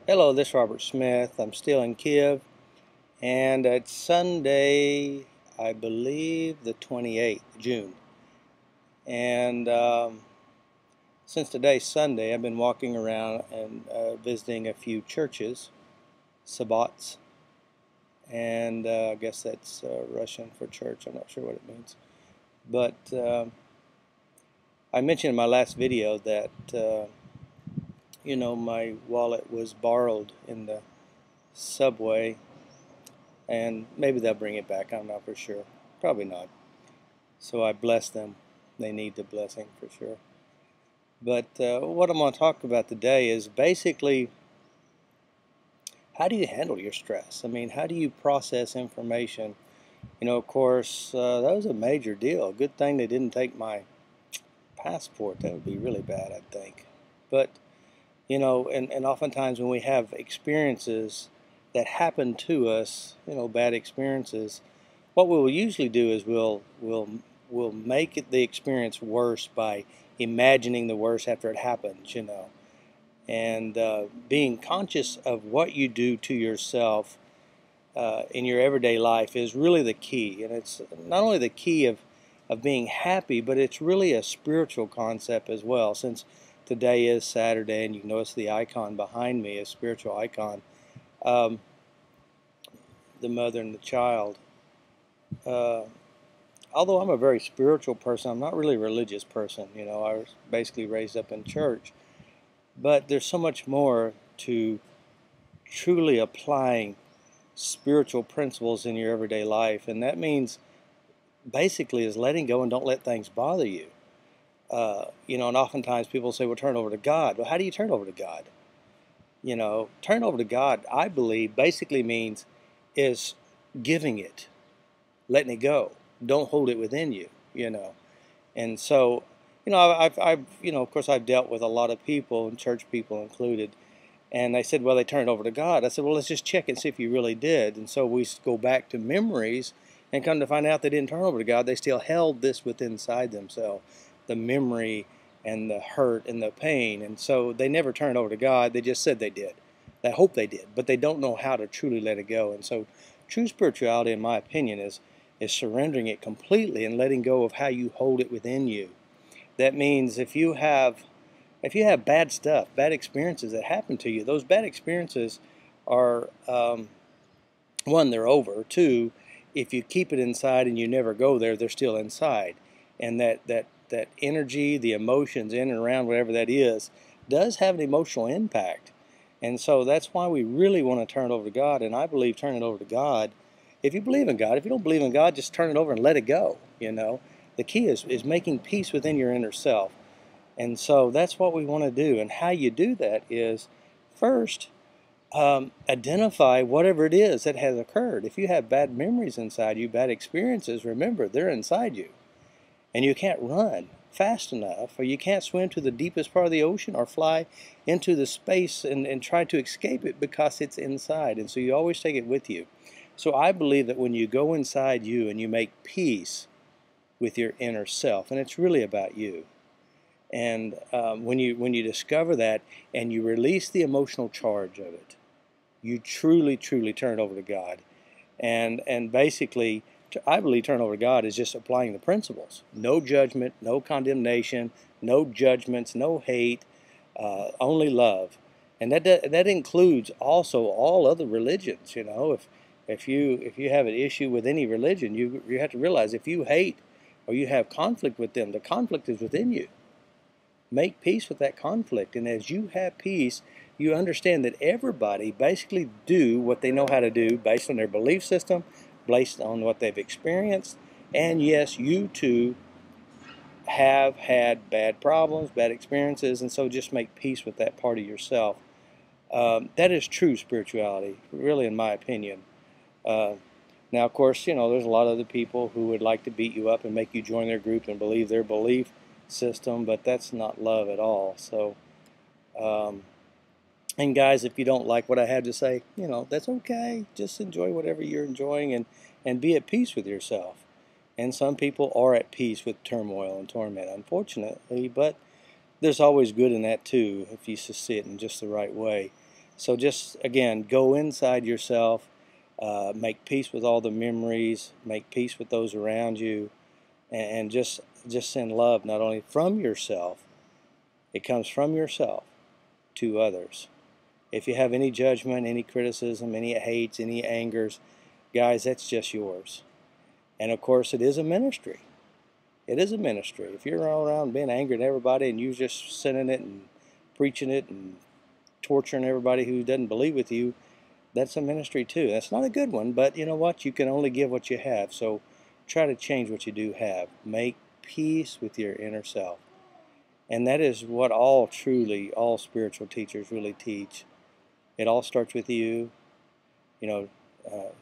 Hello, this is Robert Smith. I'm still in Kiev, and it's Sunday, I believe the 28th, June. And since today's Sunday, I've been walking around and visiting a few churches, sabbats, and I guess that's Russian for church. I'm not sure what it means. But I mentioned in my last video that, my wallet was borrowed in the subway, and maybe they'll bring it back. I'm not for sure. Probably not. So I bless them. They need the blessing for sure. But what I'm going to talk about today is basically, how do you handle your stress? I mean, how do you process information? Of course, that was a major deal. Good thing they didn't take my passport. That would be really bad, I think. But, and oftentimes when we have experiences that happen to us, bad experiences, what we'll usually do is we'll make the experience worse by imagining the worst after it happens, and being conscious of what you do to yourself in your everyday life is really the key. And it's not only the key of being happy, but it's really a spiritual concept as well. Since today is Saturday, and you notice the icon behind me, a spiritual icon, the mother and the child. Although I'm a very spiritual person, I'm not really a religious person. I was basically raised up in church. But there's so much more to truly applying spiritual principles in your everyday life. And that means basically is letting go and don't let things bother you. And oftentimes people say, well, turn over to God. Well, how do you turn over to God? Turn over to God, I believe, basically means is giving it, letting it go. Don't hold it within you, And so, of course, I've dealt with a lot of people, and church people included, and they said, well, they turned it over to God. I said, well, let's just check and see if you really did. And so we go back to memories and come to find out they didn't turn over to God. They still held this within inside themselves, the memory and the hurt and the pain. And so they never turned over to God. They just said they did. They hope they did, but they don't know how to truly let it go. And so true spirituality, in my opinion, is surrendering it completely and letting go of how you hold it within you. That means if you have bad stuff, bad experiences that happen to you, those bad experiences are, one, they're over. Two, if you keep it inside and you never go there, they're still inside. And that energy, the emotions in and around whatever that is, does have an emotional impact. And so that's why we really want to turn it over to God. And I believe turning it over to God, if you believe in God, if you don't believe in God, just turn it over and let it go. The key is making peace within your inner self. And so that's what we want to do. And how you do that is, first, identify whatever it is that has occurred. If you have bad memories inside you, bad experiences, remember, they're inside you. And you can't run fast enough, or you can't swim to the deepest part of the ocean or fly into the space and try to escape it because it's inside. And so you always take it with you. So I believe that when you go inside you and you make peace with your inner self, and it's really about you, and when you discover that and you release the emotional charge of it, you truly turn it over to God. And basically, I believe turn over to God is just applying the principles. No judgment, no condemnation, no judgments, no hate, only love. And that includes also all other religions. If you have an issue with any religion, you have to realize if you hate or you have conflict with them, the conflict is within you. Make peace with that conflict. And as you have peace, you understand that everybody basically do what they know how to do based on their belief system, based on what they've experienced. And yes, you too have had bad problems, bad experiences, and so just make peace with that part of yourself. That is true spirituality, really, in my opinion. Now, of course, there's a lot of other people who would like to beat you up and make you join their group and believe their belief system, but that's not love at all. So, and guys, if you don't like what I have to say, that's okay. Just enjoy whatever you're enjoying and be at peace with yourself. And some people are at peace with turmoil and torment, unfortunately, but there's always good in that too if you see it in just the right way. So just, again, go inside yourself, make peace with all the memories, make peace with those around you, and just send love not only from yourself, it comes from yourself to others. If you have any judgment, any criticism, any hates, any angers, guys, that's just yours. And of course, it is a ministry. It is a ministry. If you're around being angry at everybody and you're just sending it and preaching it and torturing everybody who doesn't believe with you, that's a ministry too. That's not a good one, but you know what? You can only give what you have. So try to change what you do have. Make peace with your inner self. And that is what all spiritual teachers really teach. It all starts with you. You know,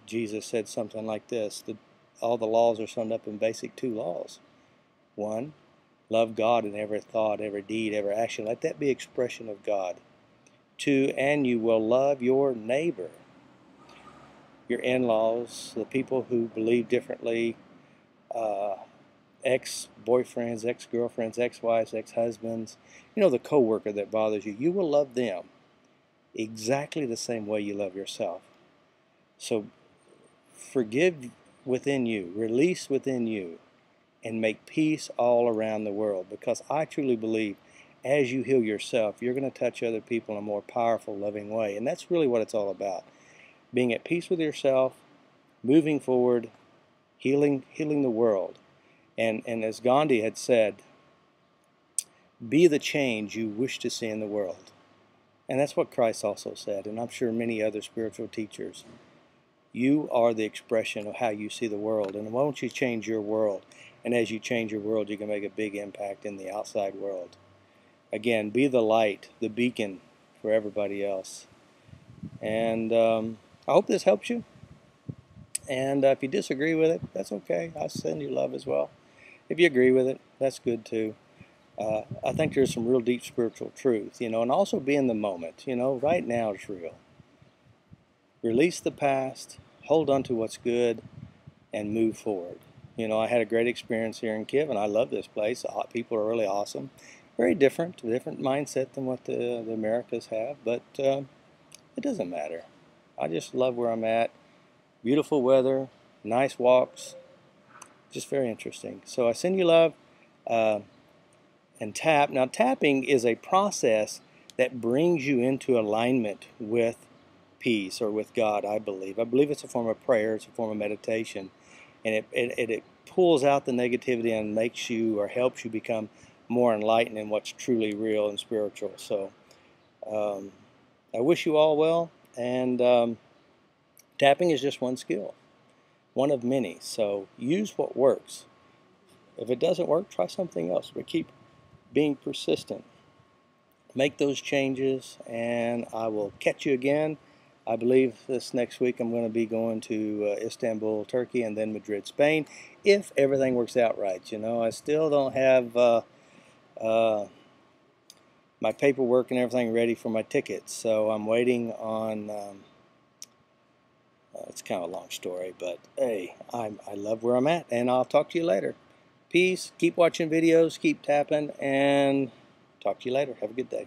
Jesus said something like this, that all the laws are summed up in basic 2 laws. 1, love God in every thought, every deed, every action. Let that be expression of God. 2, and you will love your neighbor, your in-laws, the people who believe differently, ex-boyfriends, ex-girlfriends, ex-wives, ex-husbands, you know, the co-worker that bothers you. You will love them exactly the same way you love yourself. So forgive within you, release within you, and make peace all around the world. Because I truly believe as you heal yourself, you're going to touch other people in a more powerful, loving way. And that's really what it's all about. Being at peace with yourself, moving forward, healing the world. And as Gandhi had said, be the change you wish to see in the world. And that's what Christ also said, and I'm sure many other spiritual teachers. You are the expression of how you see the world, and why don't you change your world? And as you change your world, you can make a big impact in the outside world. Again, be the light, the beacon for everybody else. And I hope this helps you. And if you disagree with it, that's okay. I'll send you love as well. If you agree with it, that's good too. I think there's some real deep spiritual truth, you know, and also be in the moment. You know, right now is real. Release the past, hold on to what's good, and move forward. You know, I had a great experience here in Kiev, and I love this place. People are really awesome. Very different mindset than what the Americas have, but it doesn't matter. I just love where I'm at. Beautiful weather, nice walks, just very interesting. So I send you love, and tap. Now, tapping is a process that brings you into alignment with peace or with God, I believe. I believe it's a form of prayer, it's a form of meditation, and it pulls out the negativity and makes you or helps you become more enlightened in what's truly real and spiritual. So I wish you all well, and tapping is just one skill, one of many. So use what works. If it doesn't work, try something else, but keep being persistent. Make those changes, and I will catch you again. I believe this next week I'm going to be going to Istanbul, Turkey, and then Madrid, Spain, if everything works out right. You know, I still don't have my paperwork and everything ready for my tickets, so I'm waiting on it's kind of a long story, but hey, I love where I'm at, and I'll talk to you later. Peace. Keep watching videos, keep tapping, and talk to you later. Have a good day.